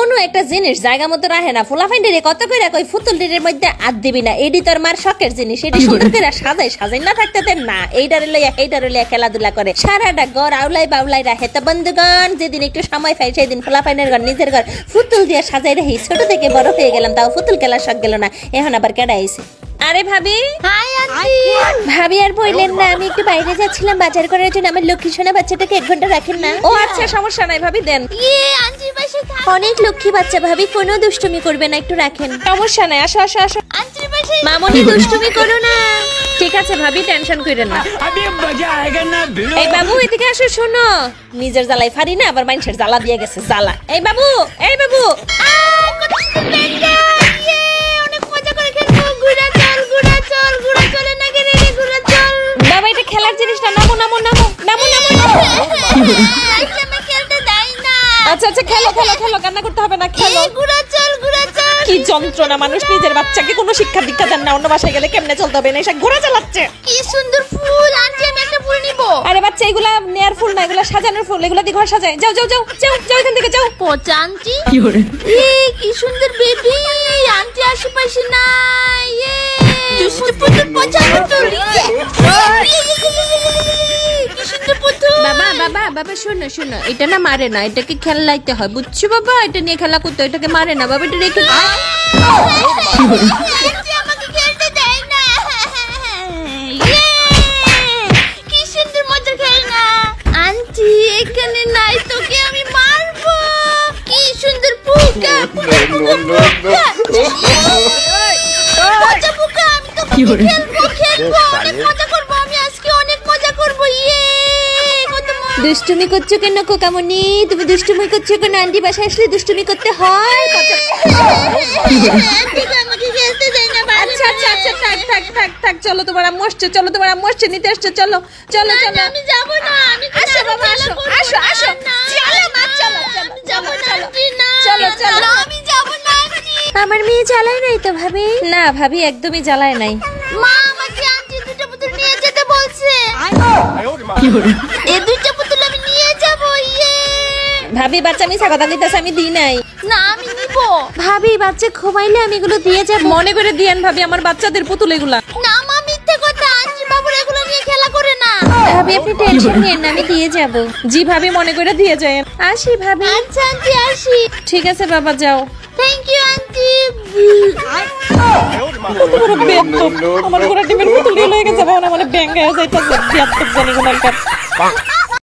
কোনো একটা জিনিস জায়গা মতো রাখে না। ফুলাফাইন্ডে কত কইরা কই ফুতুলটির মধ্যে হাত দিবি না, এডি তোর মার শখের জিনিস, এডি সুন্দর করে সাজাই না থাকতে দেন না, এইটারে লইয়া খেলাধুলা করে সারাটা ঘর আউলাই বাউলাই রাখে। তো বন্ধুগণ, যেদিন একটু সময় পাই সেদিন ফুলাফাইনের ঘর নিজের ঘর ফুতুল দিয়ে সাজাই রাখি। ছোট থেকে বড় হয়ে গেলাম, তাও ফুতুল খেলার শখ গেল না। এখন আবার কেডা আইছে? আরে ভাবি। Hi aunty. ভাবি আর বললেন না, আমি একটু বাইরে যাচ্ছিলাম বাজার করার জন্য। আমার লক্ষ্মী সোনা বাচ্চাটাকে 1 ঘন্টা রাখেন না? ও আচ্ছা, সমস্যা নাই ভাবি, দেন। আন্টির পাশে অনেক লক্ষ্মী বাচ্চা ভাবি, কোনো দুষ্টুমি করবে না, একটু রাখেন। সমস্যা নাই, আসো আসো আসো। আন্টির পাশে মামনি দুষ্টুমি করো না। ঠিক আছে ভাবি, টেনশন কইরেন না। এই বাবু এদিকে আসো, শোনো। নিজের জ্বালাই ফারি না, আবার মানুষের জ্বালা দিয়ে গেছে জ্বালা। এই বাবু, এই বাবু। বাবা এটা খেলার জিনিস না, নামো নামো নামো নামো নামো। আচ্ছা আচ্ছা, খেলো খেলো খেলো, কান্না করতে হবে না, খেলো। কি যন্ত্রণা, মানুষ নিজের বাচ্চাকে কোনো শিক্ষা দীক্ষা দেন না, অন্য বাসায় গেলে কেমনে চলতে হবে না, এসব ঘোরা চালাচ্ছে। কি সুন্দর ফুল আন্টি, আমি একটা ফুল নিব। আরে বাচ্চা, এগুলা নেয়ার ফুল না, এগুলা সাজানোর ফুল, এগুলা দিয়ে ঘর সাজায়। যাও যাও যাও যাও যাও, এখান থেকে যাও। পচা আন্টি, কি সুন্দর বেবি আন্টি, আশেপাশে নাই। দুষ্টু পুতুল, পচা পুতুল। বাবা বাবা বাবা, শোনো শোনো, এটা না মারে না, এটাকে খেলাইতে হয়, বুঝছো বাবা? এটা নিয়ে খেলা করতে হয়, এটাকে মারে না বাবা, এটা রেখে। আমাকে খেলতে দেয় না। কি সুন্দর মজার খেলনা। আন্টি এখানে নাই, তোকে আমি মারবো। কি সুন্দর পোকা, পচা পোকা। আমি তো খেলবো, অনেক মজা করবো, আমি আজকে অনেক মজা করবো। দুষ্টুমি করছো কেন কোকামনি? তুমি দুষ্টুমি করছো কেন? আন্টি বাসায় আসলে দুষ্টুমি করতে হয়। আমাকে খেলতে দেয় না। আচ্ছা আচ্ছা আচ্ছা, থাক থাক থাক থাক, চলো তোমার আম্মু আসছে, চলো তোমার আম্মু আসছে, নিতে আসছে, চলো চলো চলো। আমি যাব না, আমি আসো বাবা, আসো আসো আসো, চলো মা, চলো চলো যাব না আন্টি, না চলো চলো। আমি যাব না আন্টি। আমার মেয়ে জ্বালায় নাই তো ভাবি? না ভাবি, একদমই জ্বালায় নাই। মা আমাকে আন্টি দুটো পুতুল নিয়ে যেতে বলছে। এই দুটো পুতুল আমি নিয়ে যাব। ভাবি বাচ্চা মিছা কথা কইতাছে, আমি দিই নাই। না আমি নিব। ভাবি বাচ্চা ঘুমাইলে আমি এগুলো দিয়ে যাব। মনে করে দিয়েন ভাবি, আমার বাচ্চাদের পুতুল এগুলা। না মা, মিথ্যে কথা, আন্টি বাবুর এগুলো নিয়ে খেলা করে না। ভাবি আপনি টেনশন নিয়েন না, আমি দিয়ে যাব। জি ভাবি, মনে করে দিয়ে যায়। আসি ভাবি। আচ্ছা আন্টি, আসি। ঠিক আছে বাবা, যাও। Thank you aunty. আমার ঘোড়া টিমের পুতুল লয়ে গেছে, মানে ব্যাঙ্গায় যাইতাছে, বিয়াত জানি কোন একটা।